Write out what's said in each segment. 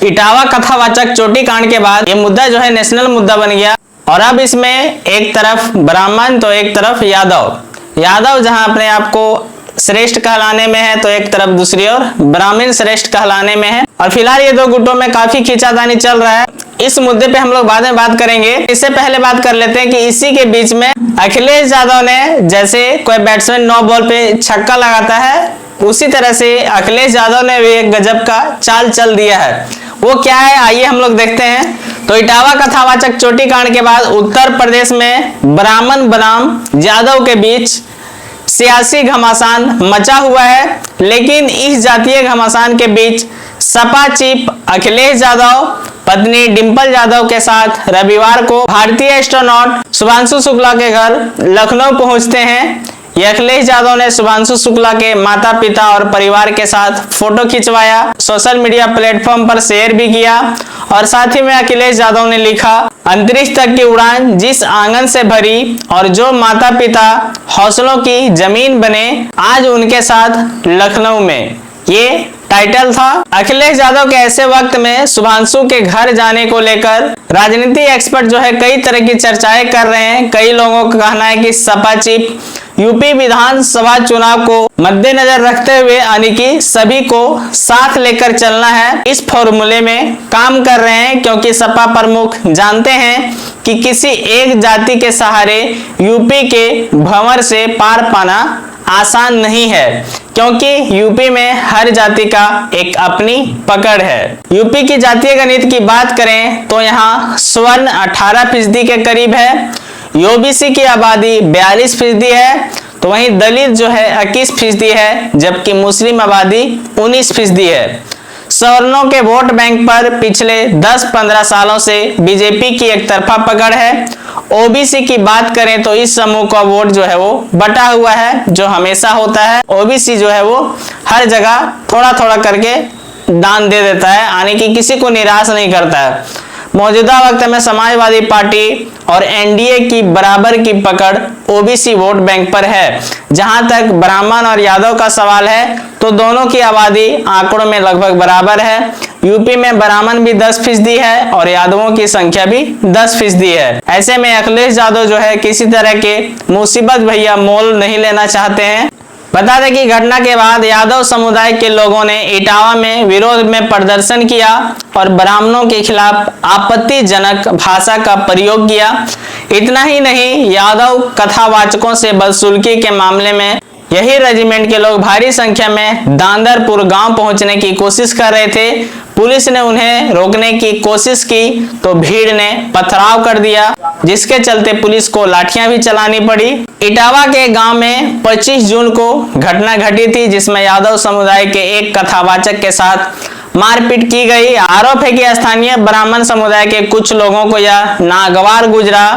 इटावा कथावाचक चोटी कांड के बाद ये मुद्दा जो है नेशनल मुद्दा बन गया और अब इसमें एक तरफ ब्राह्मण तो एक तरफ यादव जहां अपने आप को श्रेष्ठ कहलाने में है तो एक तरफ दूसरी ओर ब्राह्मण श्रेष्ठ कहलाने में है। और फिलहाल ये दो गुटों में काफी खींचातानी चल रहा है। इस मुद्दे पे हम लोग बाद में बात करेंगे। इससे पहले बात कर लेते हैं कि इसी के बीच में अखिलेश यादव ने, जैसे कोई बैट्समैन 9 बॉल पे छक्का लगाता है, उसी तरह से अखिलेश यादव ने भी एक गजब का चाल चल दिया है। वो क्या है आइए हम लोग देखते हैं। तो इटावा कथावाचक चोटी कांड के बाद उत्तर प्रदेश में ब्राह्मण बनाम यादव के बीच सियासी घमासान मचा हुआ है। लेकिन इस जातीय घमासान के बीच सपा चीफ अखिलेश यादव पत्नी डिंपल यादव के साथ रविवार को भारतीय एस्ट्रोनॉट शुभांशु शुक्ला के घर लखनऊ पहुंचते हैं। अखिलेश यादव ने शुभांशु शुक्ला के माता पिता और परिवार के साथ फोटो खिंचवाया, सोशल मीडिया प्लेटफॉर्म पर शेयर भी किया और साथ ही में अखिलेश यादव ने लिखा, अंतरिक्ष तक की उड़ान जिस आंगन से भरी और जो माता पिता हौसलों की जमीन बने, आज उनके साथ लखनऊ में, ये टाइटल था। अखिलेश यादव के ऐसे वक्त में शुभांशु के घर जाने को लेकर राजनीति एक्सपर्ट जो है कई तरह की चर्चाएं कर रहे हैं। कई लोगों का कहना है कि सपा चीफ यूपी विधानसभा चुनाव को मद्देनजर रखते हुए यानी कि सभी को साथ लेकर चलना है, इस फॉर्मूले में काम कर रहे हैं। क्योंकि सपा प्रमुख जानते हैं कि किसी एक जाति के सहारे यूपी के भंवर से पार पाना आसान नहीं है, क्योंकि यूपी में हर जाति का एक अपनी पकड़ है। यूपी की जातीय गणित की बात करें तो यहाँ स्वर्ण 18% के करीब है, ओबीसी की आबादी 42% है, तो वहीं दलित जो है 21% है, जबकि मुस्लिम आबादी 19% है। सवर्णों के वोट बैंक पर पिछले 10-15 सालों से बीजेपी की एक तरफा पकड़ है। ओबीसी की बात करें तो इस समूह का वोट जो है वो बटा हुआ है, जो हमेशा होता है। ओबीसी जो है वो हर जगह थोड़ा थोड़ा करके दान दे देता है, यानी कि किसी को निराश नहीं करता है। मौजूदा वक्त में समाजवादी पार्टी और एनडीए की बराबर की पकड़ ओबीसी वोट बैंक पर है। जहां तक ब्राह्मण और यादव का सवाल है तो दोनों की आबादी आंकड़ों में लगभग बराबर है। यूपी में ब्राह्मण भी 10% है और यादवों की संख्या भी 10% है। ऐसे में अखिलेश यादव जो है किसी तरह के मुसीबत भैया मोल नहीं लेना चाहते हैं। बता दें कि घटना के बाद यादव समुदाय के लोगों ने इटावा में विरोध में प्रदर्शन किया और ब्राह्मणों के खिलाफ आपत्तिजनक भाषा का प्रयोग किया। इतना ही नहीं, यादव कथावाचकों से बदसलूकी के मामले में यही रेजिमेंट के लोग भारी संख्या में दांदरपुर गांव पहुंचने की कोशिश कर रहे थे। पुलिस ने उन्हें रोकने की कोशिश की तो भीड़ ने पथराव कर दिया, जिसके चलते पुलिस को लाठियां भी चलानी पड़ी। इटावा के गांव में 25 जून को घटना घटी थी, जिसमें यादव समुदाय के एक कथावाचक के साथ मारपीट की गई। आरोप है कि स्थानीय ब्राह्मण समुदाय के कुछ लोगों को यह नागवार गुजरा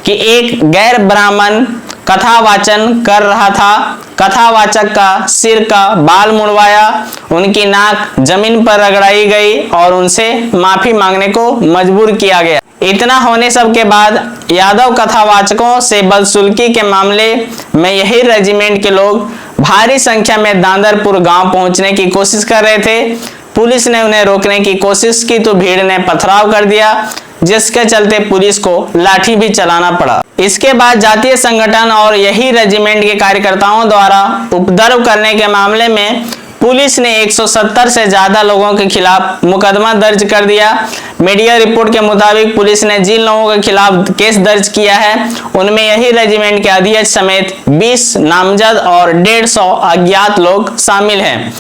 कि एक गैर ब्राह्मण कथावाचन कर रहा था। कथावाचक का सिर का बाल मुड़वाया, उनकी नाक जमीन पर रगड़ाई गई और उनसे माफी मांगने को मजबूर किया गया। इतना होने सब के बाद यादव कथावाचकों से बदसलूकी के मामले में यही रेजिमेंट के लोग भारी संख्या में दांदरपुर गांव पहुंचने की कोशिश कर रहे थे। पुलिस ने उन्हें रोकने की कोशिश की तो भीड़ ने पथराव कर दिया, जिसके चलते पुलिस को लाठी भी चलाना पड़ा। इसके बाद जातीय संगठन और यही रेजिमेंट के कार्यकर्ताओं द्वारा उपद्रव करने के मामले में पुलिस ने 170 से ज्यादा लोगों के खिलाफ मुकदमा दर्ज कर दिया। मीडिया रिपोर्ट के मुताबिक पुलिस ने जिन लोगों के खिलाफ केस दर्ज किया है उनमें यही रेजिमेंट के अध्यक्ष समेत 20 नामजद और 150 अज्ञात लोग शामिल हैं।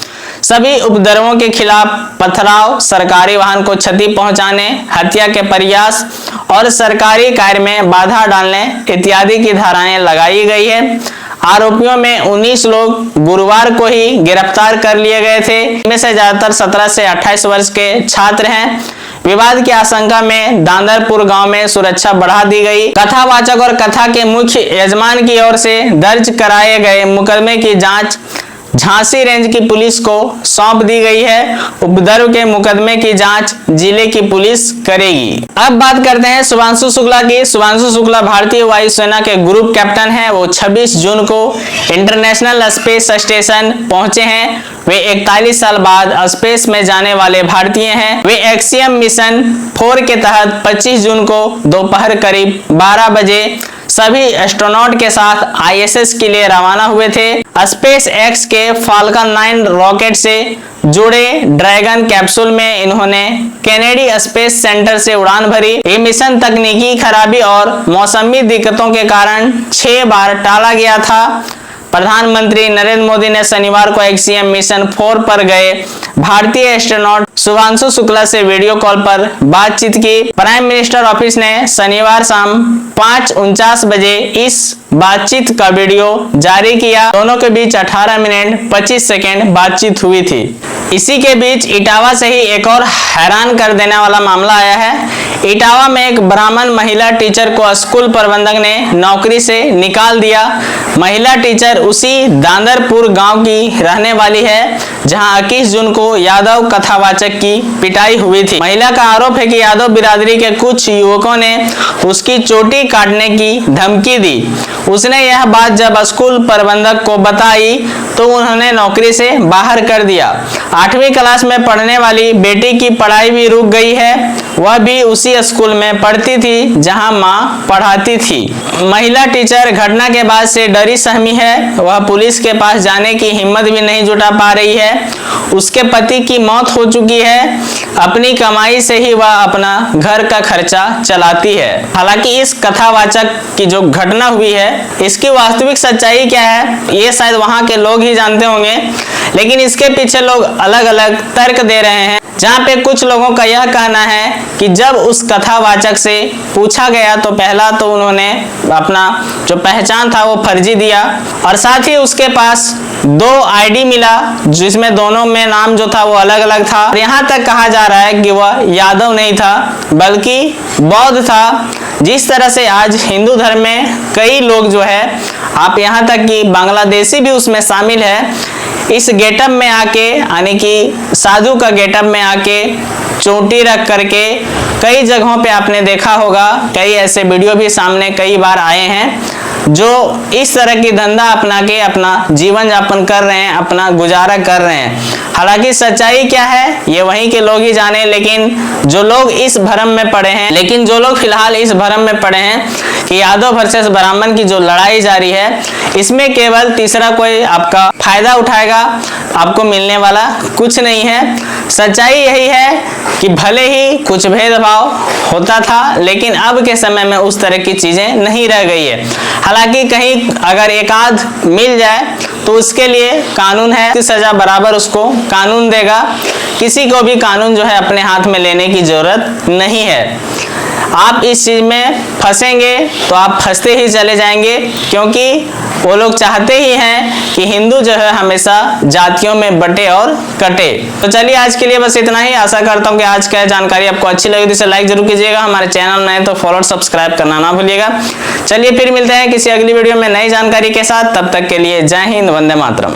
सभी उपद्रवों के खिलाफ पथराव, सरकारी वाहन को क्षति पहुंचाने, हत्या के प्रयास और सरकारी कार्य में बाधा डालने इत्यादि की धाराएं लगाई गई है। आरोपियों में 19 लोग गुरुवार को ही गिरफ्तार कर लिए गए थे। इनमें से ज्यादातर 17 से 28 वर्ष के छात्र हैं। विवाद की आशंका में दांदरपुर गांव में सुरक्षा बढ़ा दी गई। कथावाचक और कथा के मुख्य यजमान की ओर से दर्ज कराए गए मुकदमे की जांच झांसी रेंज की पुलिस को सौंप दी गई है। उपद्रव के मुकदमे की जांच जिले की पुलिस करेगी। अब बात करते हैं शुभांशु शुक्ला की। शुभांशु शुक्ला भारतीय वायुसेना के ग्रुप कैप्टन हैं। वो 26 जून को इंटरनेशनल स्पेस स्टेशन पहुंचे हैं। वे 41 साल बाद स्पेस में जाने वाले भारतीय हैं। वे एक्सियम मिशन 4 के तहत 25 जून को दोपहर करीब 12 बजे सभी एस्ट्रोनॉट के साथ आईएसएस के लिए रवाना हुए थे। स्पेस एक्स के फाल्कन 9 रॉकेट से जुड़े ड्रैगन कैप्सूल में इन्होंने केनेडी स्पेस सेंटर से उड़ान भरी। ये मिशन तकनीकी खराबी और मौसमी दिक्कतों के कारण 6 बार टाला गया था। प्रधानमंत्री नरेंद्र मोदी ने शनिवार को एक्सियम मिशन 4 पर गए भारतीय एस्ट्रोनॉट शुभांशु शुक्ला से वीडियो कॉल पर बातचीत की। प्राइम मिनिस्टर ऑफिस ने शनिवार शाम 5:49 बजे इस बातचीत का वीडियो जारी किया। दोनों के बीच 18 मिनट 25 सेकंड बातचीत हुई थी। इसी के बीच इटावा से ही एक और हैरान कर देने वाला मामला आया है। इटावा में एक ब्राह्मण महिला टीचर को स्कूल प्रबंधक ने नौकरी से निकाल दिया। महिला टीचर उसी दांदरपुर गांव की रहने वाली है जहां 21 जून को यादव कथावाचक की पिटाई हुई थी। महिला का आरोप है कि यादव बिरादरी के कुछ युवकों ने उसकी चोटी काटने की धमकी दी। उसने यह बात जब स्कूल प्रबंधक को बताई तो उन्होंने नौकरी से बाहर कर दिया। 8वीं क्लास में पढ़ने वाली बेटी की पढ़ाई भी रुक गई है। वह भी उसी स्कूल में पढ़ती थी जहां मां पढ़ाती थी। महिला टीचर घटना के बाद से डरी सहमी है। वह पुलिस के पास जाने की हिम्मत भी नहीं जुटा पा रही है। उसके पति की मौत हो चुकी है। अपनी कमाई से ही वह अपना घर का खर्चा चलाती है। हालांकि इस कथावाचक की जो घटना हुई है इसकी वास्तविक सच्चाई क्या है ये शायद वहां के लोग ही जानते होंगे, लेकिन इसके पीछे लोग अलग अलग तर्क दे रहे हैं। जहां पे कुछ लोगों का यह कहना है कि जब उस कथावाचक से पूछा गया तो पहला तो उन्होंने अपना जो पहचान था वो फर्जी दिया और साथ ही उसके पास 2 आईडी मिला जिसमें दोनों में नाम जो था वो अलग अलग था। और यहाँ तक कहा जा रहा है कि वह यादव नहीं था बल्कि बौद्ध था। जिस तरह से आज हिंदू धर्म में कई लोग जो है, आप यहाँ तक कि बांग्लादेशी भी उसमें शामिल है, इस गेटअप में आके यानी कि साधु का गेटअप में आके चोटी रख करके कई जगहों पे आपने देखा होगा, कई ऐसे वीडियो भी सामने कई बार आए हैं जो इस तरह की धंधा अपना के अपना जीवन यापन कर रहे हैं, अपना गुजारा कर रहे हैं। हालांकि सच्चाई क्या है ये वहीं के लोग ही जाने, लेकिन जो लोग इस भ्रम में पड़े हैं, फिलहाल इस भ्रम में पड़े हैं कि यादव वर्सेस ब्राह्मण की जो लड़ाई जारी है इसमें केवल तीसरा कोई आपका फायदा उठाएगा, आपको मिलने वाला कुछ नहीं है। सच्चाई यही है कि भले ही कुछ भेदभाव होता था लेकिन अब के समय में उस तरह की चीजें नहीं रह गई है। हालांकि कहीं अगर एकाध मिल जाए तो उसके लिए कानून है, सजा बराबर उसको कानून देगा। किसी को भी कानून जो है अपने हाथ में लेने की जरूरत नहीं है। आप इस चीज में फंसेंगे तो आप फंसते ही चले जाएंगे, क्योंकि वो लोग चाहते ही हैं कि हिंदू जो है हमेशा जातियों में बटे और कटे। तो चलिए आज के लिए बस इतना ही। आशा करता हूँ कि आज का जानकारी आपको अच्छी लगी तो इसे लाइक जरूर कीजिएगा। हमारे चैनल नए तो फॉलो सब्सक्राइब करना ना भूलिएगा। चलिए फिर मिलते हैं किसी अगली वीडियो में नई जानकारी के साथ। तब तक के लिए जय हिंद, वंदे मातरम।